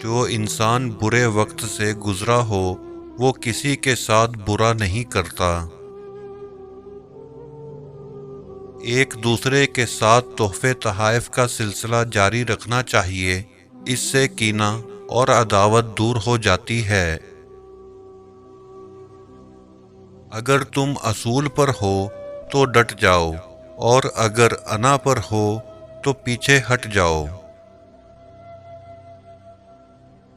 جو انسان برے وقت سے گزرا ہو وہ کسی کے ساتھ برا نہیں کرتا۔ ایک دوسرے کے ساتھ تحفے تحائف کا سلسلہ جاری رکھنا چاہیے، اس سے کینہ اور عداوت دور ہو جاتی ہے۔ اگر تم اصول پر ہو تو ڈٹ جاؤ، اور اگر انا پر ہو تو پیچھے ہٹ جاؤ۔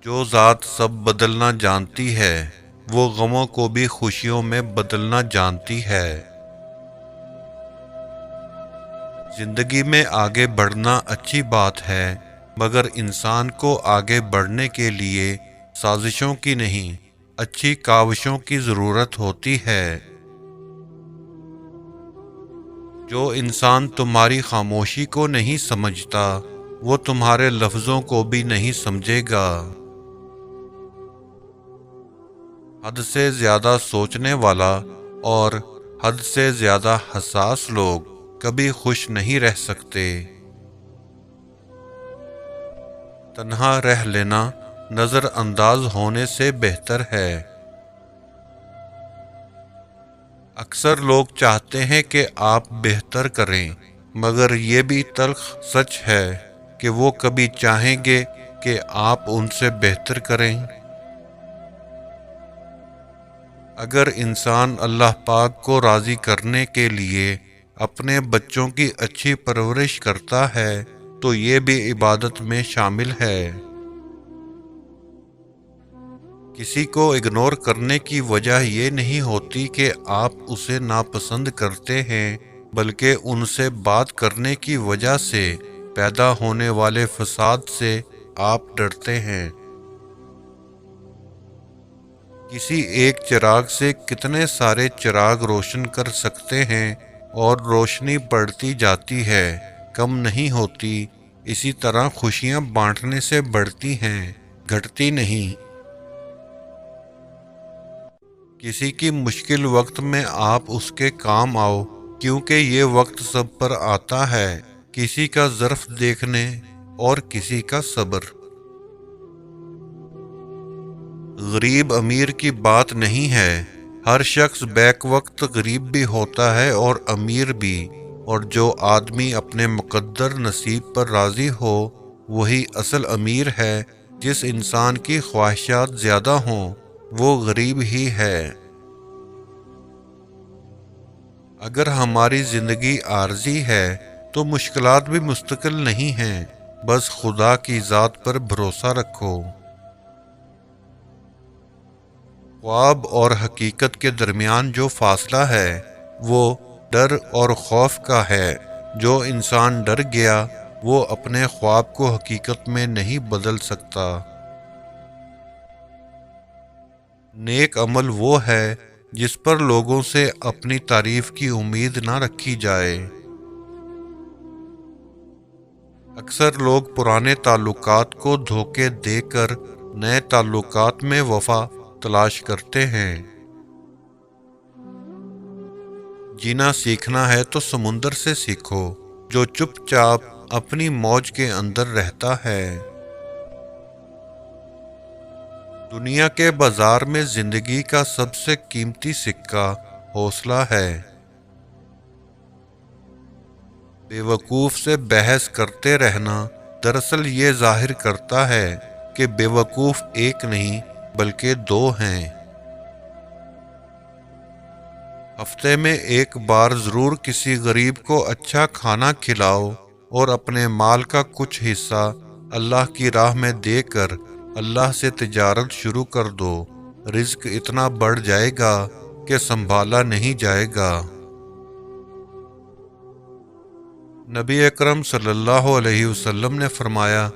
جو ذات سب بدلنا جانتی ہے وہ غموں کو بھی خوشیوں میں بدلنا جانتی ہے۔ زندگی میں آگے بڑھنا اچھی بات ہے، مگر انسان کو آگے بڑھنے کے لیے سازشوں کی نہیں، اچھی کاوشوں کی ضرورت ہوتی ہے۔ جو انسان تمہاری خاموشی کو نہیں سمجھتا وہ تمہارے لفظوں کو بھی نہیں سمجھے گا۔ حد سے زیادہ سوچنے والا اور حد سے زیادہ حساس لوگ کبھی خوش نہیں رہ سکتے۔ تنہا رہ لینا نظر انداز ہونے سے بہتر ہے۔ اکثر لوگ چاہتے ہیں کہ آپ بہتر کریں، مگر یہ بھی تلخ سچ ہے کہ وہ کبھی چاہیں گے کہ آپ ان سے بہتر کریں۔ اگر انسان اللہ پاک کو راضی کرنے کے لیے اپنے بچوں کی اچھی پرورش کرتا ہے تو یہ بھی عبادت میں شامل ہے۔ کسی کو اگنور کرنے کی وجہ یہ نہیں ہوتی کہ آپ اسے ناپسند کرتے ہیں، بلکہ ان سے بات کرنے کی وجہ سے پیدا ہونے والے فساد سے آپ ڈرتے ہیں۔ کسی ایک چراغ سے کتنے سارے چراغ روشن کر سکتے ہیں، اور روشنی بڑھتی جاتی ہے، کم نہیں ہوتی۔ اسی طرح خوشیاں بانٹنے سے بڑھتی ہیں، گھٹتی نہیں۔ کسی کی مشکل وقت میں آپ اس کے کام آؤ، کیونکہ یہ وقت سب پر آتا ہے، کسی کا ظرف دیکھنے اور کسی کا صبر۔ غریب امیر کی بات نہیں ہے، ہر شخص بیک وقت غریب بھی ہوتا ہے اور امیر بھی، اور جو آدمی اپنے مقدر نصیب پر راضی ہو وہی اصل امیر ہے۔ جس انسان کی خواہشات زیادہ ہوں وہ غریب ہی ہے۔ اگر ہماری زندگی عارضی ہے تو مشکلات بھی مستقل نہیں ہیں، بس خدا کی ذات پر بھروسہ رکھو۔ خواب اور حقیقت کے درمیان جو فاصلہ ہے وہ ڈر اور خوف کا ہے۔ جو انسان ڈر گیا وہ اپنے خواب کو حقیقت میں نہیں بدل سکتا۔ نیک عمل وہ ہے جس پر لوگوں سے اپنی تعریف کی امید نہ رکھی جائے۔ اکثر لوگ پرانے تعلقات کو دھوکے دے کر نئے تعلقات میں وفا تلاش کرتے ہیں۔ جینا سیکھنا ہے تو سمندر سے سیکھو، جو چپ چاپ اپنی موج کے اندر رہتا ہے۔ دنیا کے بازار میں زندگی کا سب سے قیمتی سکہ حوصلہ ہے۔ بے وقوف سے بحث کرتے رہنا دراصل یہ ظاہر کرتا ہے کہ بے وقوف ایک نہیں بلکہ دو ہیں۔ ہفتے میں ایک بار ضرور کسی غریب کو اچھا کھانا کھلاؤ، اور اپنے مال کا کچھ حصہ اللہ کی راہ میں دے کر اللہ سے تجارت شروع کر دو۔ رزق اتنا بڑھ جائے گا کہ سنبھالا نہیں جائے گا۔ نبی اکرم صلی اللہ علیہ وسلم نے فرمایا،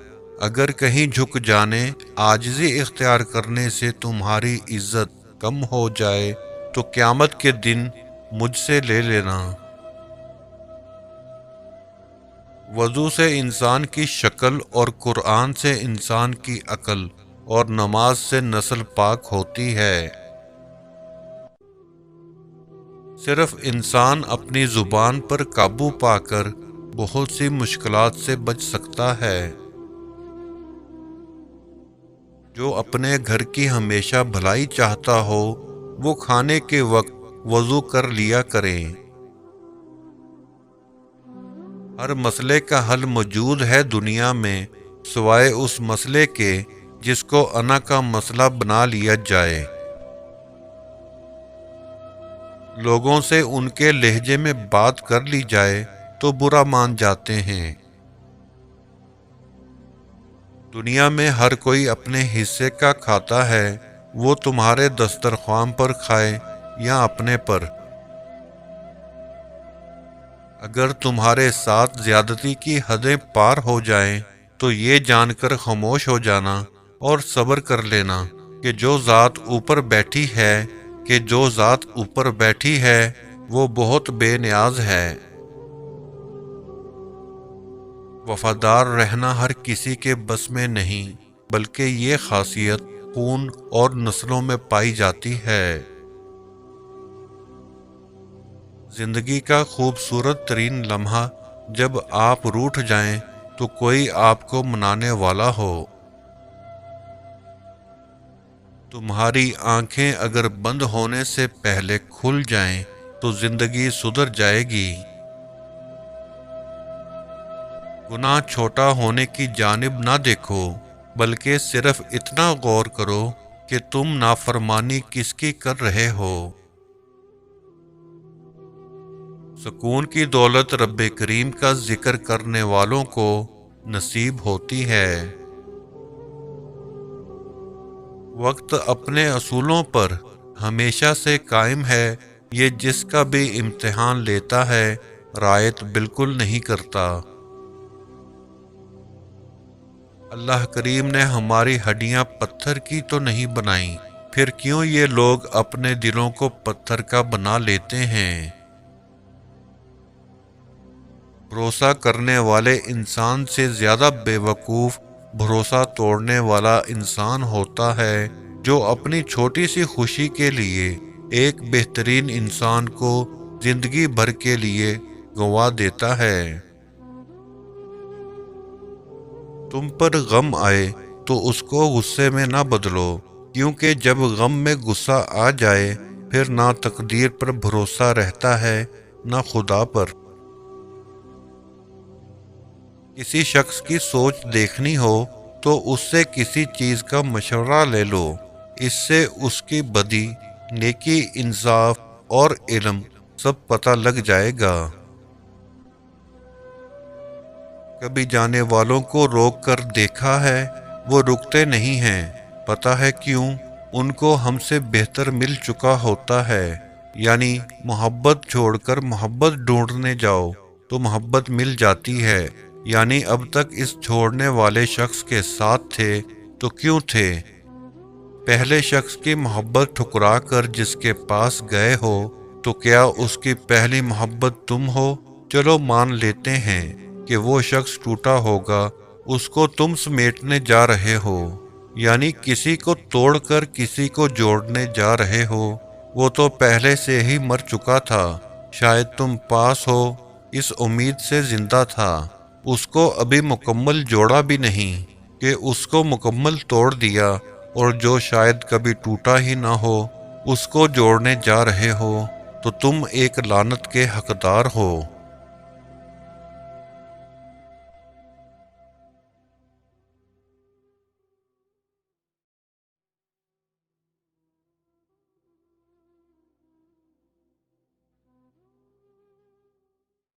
اگر کہیں جھک جانے، عاجزی اختیار کرنے سے تمہاری عزت کم ہو جائے تو قیامت کے دن مجھ سے لے لینا۔ وضو سے انسان کی شکل اور قرآن سے انسان کی عقل، اور نماز سے نسل پاک ہوتی ہے۔ صرف انسان اپنی زبان پر قابو پا کر بہت سی مشکلات سے بچ سکتا ہے۔ جو اپنے گھر کی ہمیشہ بھلائی چاہتا ہو وہ کھانے کے وقت وضو کر لیا کریں۔ ہر مسئلے کا حل موجود ہے دنیا میں سوائے اس مسئلے کے جس کو انا کا مسئلہ بنا لیا جائے۔ لوگوں سے ان کے لہجے میں بات کر لی جائے تو برا مان جاتے ہیں۔ دنیا میں ہر کوئی اپنے حصے کا کھاتا ہے، وہ تمہارے دسترخوان پر کھائے یا اپنے پر۔ اگر تمہارے ساتھ زیادتی کی حدیں پار ہو جائیں تو یہ جان کر خاموش ہو جانا اور صبر کر لینا کہ جو ذات اوپر بیٹھی ہے وہ بہت بے نیاز ہے۔ وفادار رہنا ہر کسی کے بس میں نہیں، بلکہ یہ خاصیت خون اور نسلوں میں پائی جاتی ہے۔ زندگی کا خوبصورت ترین لمحہ جب آپ روٹھ جائیں تو کوئی آپ کو منانے والا ہو۔ تمہاری آنکھیں اگر بند ہونے سے پہلے کھل جائیں تو زندگی سدھر جائے گی۔ گناہ چھوٹا ہونے کی جانب نہ دیکھو، بلکہ صرف اتنا غور کرو کہ تم نافرمانی کس کی کر رہے ہو۔ سکون کی دولت رب کریم کا ذکر کرنے والوں کو نصیب ہوتی ہے۔ وقت اپنے اصولوں پر ہمیشہ سے قائم ہے، یہ جس کا بھی امتحان لیتا ہے رعایت بالکل نہیں کرتا۔ اللہ کریم نے ہماری ہڈیاں پتھر کی تو نہیں بنائیں، پھر کیوں یہ لوگ اپنے دلوں کو پتھر کا بنا لیتے ہیں؟ بھروسہ کرنے والے انسان سے زیادہ بے وقوف بھروسہ توڑنے والا انسان ہوتا ہے جو اپنی چھوٹی سی خوشی کے لیے ایک بہترین انسان کو زندگی بھر کے لیے گنوا دیتا ہے۔ تم پر غم آئے تو اس کو غصے میں نہ بدلو، کیونکہ جب غم میں غصہ آ جائے پھر نہ تقدیر پر بھروسہ رہتا ہے نہ خدا پر۔ کسی شخص کی سوچ دیکھنی ہو تو اس سے کسی چیز کا مشورہ لے لو، اس سے اس کی بدی، نیکی، انصاف اور علم سب پتہ لگ جائے گا۔ کبھی جانے والوں کو روک کر دیکھا ہے، وہ رکتے نہیں ہیں، پتہ ہے کیوں؟ ان کو ہم سے بہتر مل چکا ہوتا ہے۔ یعنی محبت چھوڑ کر محبت ڈھونڈنے جاؤ تو محبت مل جاتی ہے، یعنی اب تک اس چھوڑنے والے شخص کے ساتھ تھے تو کیوں تھے؟ پہلے شخص کی محبت ٹھکرا کر جس کے پاس گئے ہو تو کیا اس کی پہلی محبت تم ہو؟ چلو مان لیتے ہیں کہ وہ شخص ٹوٹا ہوگا، اس کو تم سمیٹنے جا رہے ہو، یعنی کسی کو توڑ کر کسی کو جوڑنے جا رہے ہو۔ وہ تو پہلے سے ہی مر چکا تھا، شاید تم پاس ہو اس امید سے زندہ تھا، اس کو ابھی مکمل جوڑا بھی نہیں کہ اس کو مکمل توڑ دیا، اور جو شاید کبھی ٹوٹا ہی نہ ہو اس کو جوڑنے جا رہے ہو، تو تم ایک لعنت کے حقدار ہو۔